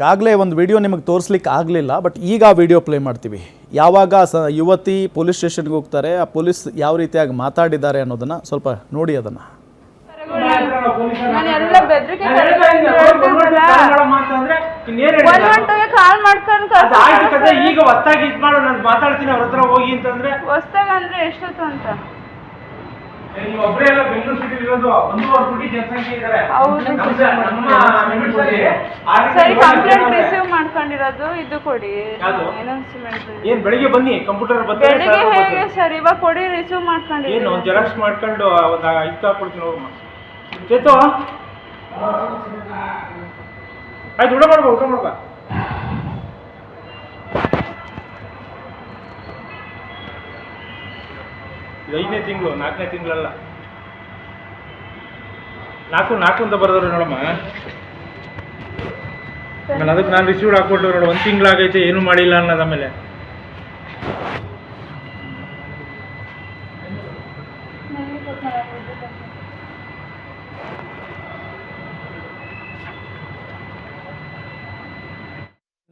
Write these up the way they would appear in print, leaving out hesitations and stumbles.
ಆಗಲೇ ಒಂದು ವಿಡಿಯೋ ನಿಮಗೆ ತೋರಿಸ್ಲಿಕ್ಕೆ ಆಗಲಿಲ್ಲ, ಬಟ್ ಈಗ ಆ ವಿಡಿಯೋ ಪ್ಲೇ ಮಾಡ್ತೀವಿ. ಯಾವಾಗ ಯುವತಿ ಪೊಲೀಸ್ ಸ್ಟೇಷನ್ಗೆ ಹೋಗ್ತಾರೆ, ಆ ಪೊಲೀಸ್ ಯಾವ ರೀತಿಯಾಗಿ ಮಾತಾಡಿದ್ದಾರೆ ಅನ್ನೋದನ್ನು ಸ್ವಲ್ಪ ನೋಡಿ. ಅದನ್ನು ಈಗ ಹೊಸ್ತಾಗಿ ಇದು ಮಾಡು, ನಾನು ಮಾತಾಡ್ತೀನಿ ಅವ್ರ ಹತ್ರ ಹೋಗಿ ಅಂತಂದ್ರೆ ಹೊಸ್ತಾಗ ಅಂದ್ರೆ ಎಷ್ಟೊತ್ತು ಅಂತ ಒಬ್ಬರೇ ಎಲ್ಲ ಬೆಂಗಳೂರು ಸಿಟಿ ಇರೋದು 1.5 ಕೋಟಿ ಜನಸಂಖ್ಯೆ ಇದ್ದಾರೆ. ಸರಿ, ಕಂಪ್ಲೇಂಟ್ ರಿಸೀವ್ ಮಾಡ್ಕೊಂಡಿರೋದು ಇದು ಕೊಡಿ. ಏನ್ ಬೆಳಿಗ್ಗೆ ಬನ್ನಿ, ಕಂಪ್ಯೂಟರ್ ಬೆಳಿಗ್ಗೆ ಹೇಗೆ ಸರ್? ಇವಾಗ ಕೊಡಿ, ರಿಸೀವ್ ಮಾಡ್ಕೊಂಡು ಏನು ಒಂದು ಜೆರಾಕ್ಸ್ ಮಾಡ್ಕೊಂಡು ಒಂದು ಇದು ಹಾಕೊಡ್ತೀನಿ ಹೋಗಮ್ಮ. ಚೇತು ಆಯ್ತು, ಊಟ ಮಾಡ್ಬಾ. ಇದು 5ನೇ ತಿಂಗಳು, 4ನೇ ತಿಂಗಳಲ್ಲ, 4 ಅಂತ ಬರೋದ್ರು ನೋಡಮ್ಮ. ಆಮೇಲೆ ಅದಕ್ಕೆ ನಾನು ರಿಸೀವ್ಡ್ ಹಾಕೊಟ್ಟು ನೋಡು, 1 ತಿಂಗಳಾಗೈತೆ ಏನು ಮಾಡಿಲ್ಲ ಅನ್ನೋದು. ಆಮೇಲೆ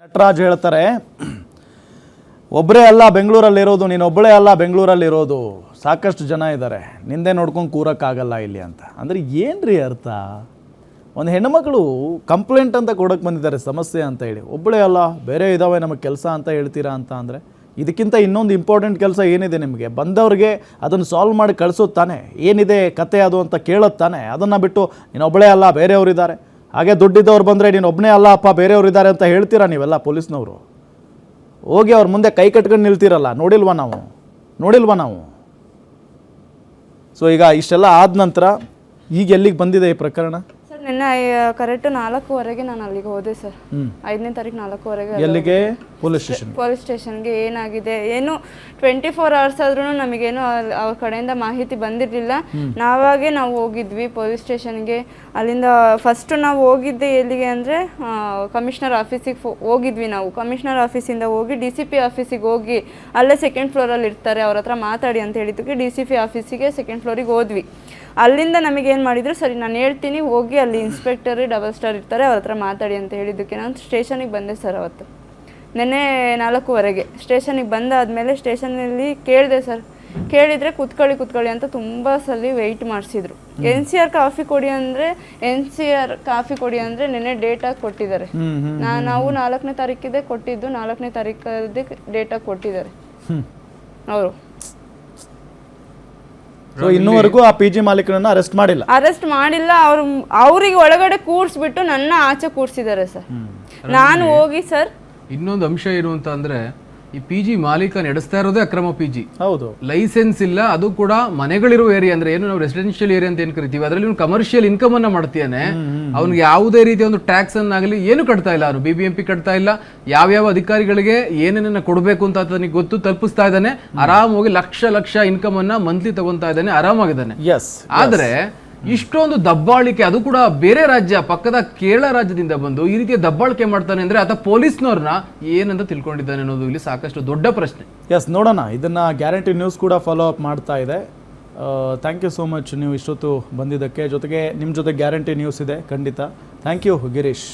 ನಟರಾಜ್ ಹೇಳ್ತಾರೆ, ಒಬ್ಬರೇ ಅಲ್ಲ ಬೆಂಗಳೂರಲ್ಲಿರೋದು, ನೀನು ಒಬ್ಬಳೇ ಅಲ್ಲ ಬೆಂಗಳೂರಲ್ಲಿರೋದು, ಸಾಕಷ್ಟು ಜನ ಇದ್ದಾರೆ, ನಿಂದೆ ನೋಡ್ಕೊಂಡು ಕೂರೋಕ್ಕಾಗಲ್ಲ ಇಲ್ಲಿ ಅಂತ. ಅಂದರೆ ಏನು ರೀ ಅರ್ಥ? ಒಂದು ಹೆಣ್ಣುಮಕ್ಕಳು ಕಂಪ್ಲೇಂಟ್ ಅಂತ ಕೊಡೋಕ್ಕೆ ಬಂದಿದ್ದಾರೆ ಸಮಸ್ಯೆ ಅಂತ ಹೇಳಿ, ಒಬ್ಬಳೇ ಅಲ್ಲ ಬೇರೆ ಇದ್ದಾವೆ ನಮಗೆ ಕೆಲಸ ಅಂತ ಹೇಳ್ತೀರಾ ಅಂತ. ಅಂದರೆ ಇದಕ್ಕಿಂತ ಇನ್ನೊಂದು ಇಂಪಾರ್ಟೆಂಟ್ ಕೆಲಸ ಏನಿದೆ ನಿಮಗೆ? ಬಂದವ್ರಿಗೆ ಅದನ್ನು ಸಾಲ್ವ್ ಮಾಡಿ ಕಳಿಸೋದು ತಾನೆ, ಏನಿದೆ ಕತೆ ಅದು ಅಂತ ಕೇಳೋದು ತಾನೆ. ಅದನ್ನು ಬಿಟ್ಟು ನೀನು ಒಬ್ಬಳೇ ಅಲ್ಲ ಬೇರೆಯವರು ಇದ್ದಾರೆ, ಹಾಗೆ ದುಡ್ಡಿದ್ದವ್ರು ಬಂದರೆ ನೀನು ಒಬ್ಬನೇ ಅಲ್ಲ ಅಪ್ಪ ಬೇರೆಯವರು ಇದ್ದಾರೆ ಅಂತ ಹೇಳ್ತೀರಾ ನೀವೆಲ್ಲ ಪೊಲೀಸ್ನವರು? ಹೋಗಿ ಅವ್ರ ಮುಂದೆ ಕೈ ಕಟ್ಕೊಂಡು ನಿಲ್ತೀರಲ್ಲ, ನೋಡಿಲ್ವಾ ನಾವು? ಸೊ ಈಗ ಇಷ್ಟೆಲ್ಲ ಆದ ನಂತರ ಈಗ ಎಲ್ಲಿಗೆ ಬಂದಿದೆ ಈ ಪ್ರಕರಣ? ಸರ್ ನಿನ್ನೆ ಕರೆಕ್ಟ್ 4:15ಗೆ ನಾನು ಅಲ್ಲಿಗೆ ಹೋದೆ ಸರ್. 5ನೇ ತಾರೀಕು 4:15ಗೆ. ಎಲ್ಲಿಗೆ? ಪೊಲೀಸ್ ಸ್ಟೇಷನ್ಗೆ. ಏನಾಗಿದೆ ಏನು 24 hours ಆದ್ರೂ ನಮಗೇನು ಅವ್ರ ಕಡೆಯಿಂದ ಮಾಹಿತಿ ಬಂದಿರಲಿಲ್ಲ. ನಾವು ಹೋಗಿದ್ವಿ ಪೊಲೀಸ್ ಸ್ಟೇಷನ್ಗೆ. ಅಲ್ಲಿಂದ ಫಸ್ಟ್ ನಾವು ಹೋಗಿದ್ದೆ ಎಲ್ಲಿಗೆ ಅಂದರೆ ಕಮಿಷನರ್ ಆಫೀಸಿಗೆ ಹೋಗಿದ್ವಿ. ನಾವು ಕಮಿಷನರ್ ಆಫೀಸಿಂದ ಹೋಗಿ DCP ಆಫೀಸಿಗೆ ಹೋಗಿ, ಅಲ್ಲೇ 2nd ಫ್ಲೋರಲ್ಲಿ ಇರ್ತಾರೆ, ಅವ್ರ ಹತ್ರ ಮಾತಾಡಿ ಅಂತ ಹೇಳಿದ್ದಕ್ಕೆ DCP ಆಫೀಸಿಗೆ 2nd ಫ್ಲೋರಿಗೆ ಹೋದ್ವಿ. ಅಲ್ಲಿಂದ ನಮಗೇನು ಮಾಡಿದ್ರು, ಸರಿ ನಾನು ಹೇಳ್ತೀನಿ ಹೋಗಿ ಅಲ್ಲಿ ಇನ್ಸ್ಪೆಕ್ಟರ್ ಡಬಲ್ ಸ್ಟಾರ್ ಇರ್ತಾರೆ, ಅವ್ರ ಹತ್ರ ಮಾತಾಡಿ ಅಂತ ಹೇಳಿದ್ದಕ್ಕೆ ನಾನು ಸ್ಟೇಷನಿಗೆ ಬಂದೆ ಸರ್. ಅವತ್ತು ನೆನ್ನೆ 4:15ಗೆ ಸ್ಟೇಷನಿಗೆ ಬಂದಾದಮೇಲೆ ಸ್ಟೇಷನಲ್ಲಿ ಕೇಳಿದೆ ಸರ್. ಕೇಳಿದರೆ ಕೂತ್ಕೊಳ್ಳಿ ಅಂತ ತುಂಬ ಸಲ ವೆಯ್ಟ್ ಮಾಡಿಸಿದ್ರು. NCR ಕಾಫಿ ಕೊಡಿ ಅಂದರೆ ನೆನ್ನೆ ಡೇಟಾಗಿ ಕೊಟ್ಟಿದ್ದಾರೆ. ನಾವು 4ನೇ ತಾರೀಕಿದೆ ಕೊಟ್ಟಿದ್ದು, 4ನೇ ತಾರೀಕದೇ ಡೇಟಾಗಿ ಕೊಟ್ಟಿದ್ದಾರೆ ಅವರು. ಇನ್ನೂವರೆಗೂ ಆ PG ಮಾಲೀಕರನ್ನ ಅರೆಸ್ಟ್ ಮಾಡಿಲ್ಲ. ಅವ್ರಿಗೆ ಒಳಗಡೆ ಕೂರಿಸ್ಬಿಟ್ಟು ನನ್ನ ಆಚೆ ಕೂರಿಸಿದ್ದಾರೆ ಸರ್. ನಾನು ಹೋಗಿ ಸರ್, ಇನ್ನೊಂದು ಅಂಶ ಏನು ಅಂತ ಅಂದ್ರೆ, ಈ PG ಮಾಲೀಕ ನಡೆಸ್ತಾ ಇರೋದೇ ಅಕ್ರಮ PG. ಹೌದು, ಲೈಸೆನ್ಸ್ ಇಲ್ಲ. ಅದು ಕೂಡ ಮನೆಗಳಿರೋ ಏರಿಯಾ, ಅಂದ್ರೆ ಏನು ನಾವು ರೆಸಿಡೆನ್ಷಿಯಲ್ ಏರಿಯಾ ಅಂತ ಏನ್ ಕರಿತೀವಿ, ಅದರಲ್ಲಿ ಕಮರ್ಷಿಯಲ್ ಇನ್ಕಮ್ ಅನ್ನ ಮಾಡ್ತೀಯಾನೆ. ಅವ್ನಿಗೆ ಯಾವುದೇ ರೀತಿಯ ಒಂದು ಟ್ಯಾಕ್ಸ್ ಅನ್ನಾಗಲಿ ಏನು ಕಟ್ತಾ ಇಲ್ಲ, ಅವನು BBMP ಕಟ್ತಾ ಇಲ್ಲ. ಯಾವ್ಯಾವ ಅಧಿಕಾರಿಗಳಿಗೆ ಏನೇನನ್ನ ಕೊಡಬೇಕು ಅಂತ ನನಗೆ ಗೊತ್ತು, ತಲುಪಿಸ್ತಾ ಇದ್ದಾನೆ. ಆರಾಮಾಗಿ ಲಕ್ಷ ಇನ್ಕಮ್ ಅನ್ನ ಮಂತ್ಲಿ ತಗೊಂತಾ ಇದ್ದಾನೆ, ಆರಾಮಾಗಿದ್ದಾನೆ. ಆದ್ರೆ ಇಷ್ಟೊಂದು ದಬ್ಬಾಳಿಕೆ, ಅದು ಕೂಡ ಬೇರೆ ರಾಜ್ಯ, ಪಕ್ಕದ ಕೇರಳ ರಾಜ್ಯದಿಂದ ಬಂದು ಈ ರೀತಿಯ ದಬ್ಬಾಳಿಕೆ ಮಾಡ್ತಾನೆ ಅಂದ್ರೆ ಆತ ಪೊಲೀಸ್ನವ್ರನ್ನ ಏನಂತ ತಿಳ್ಕೊಂಡಿದ್ದಾನೆ ಅನ್ನೋದು ಇಲ್ಲಿ ಸಾಕಷ್ಟು ದೊಡ್ಡ ಪ್ರಶ್ನೆ. ನೋಡೋಣ, ಇದನ್ನ ಗ್ಯಾರಂಟಿ ನ್ಯೂಸ್ ಕೂಡ ಫಾಲೋ ಅಪ್ ಮಾಡ್ತಾ ಇದೆ. ಥ್ಯಾಂಕ್ ಯು ಸೋ ಮಚ್ ನೀವು ಇಷ್ಟೊತ್ತು ಬಂದಿದ್ದಕ್ಕೆ. ಜೊತೆಗೆ ನಿಮ್ಮ ಜೊತೆ ಗ್ಯಾರಂಟಿ ನ್ಯೂಸ್ ಇದೆ ಖಂಡಿತ. Thank you Girish.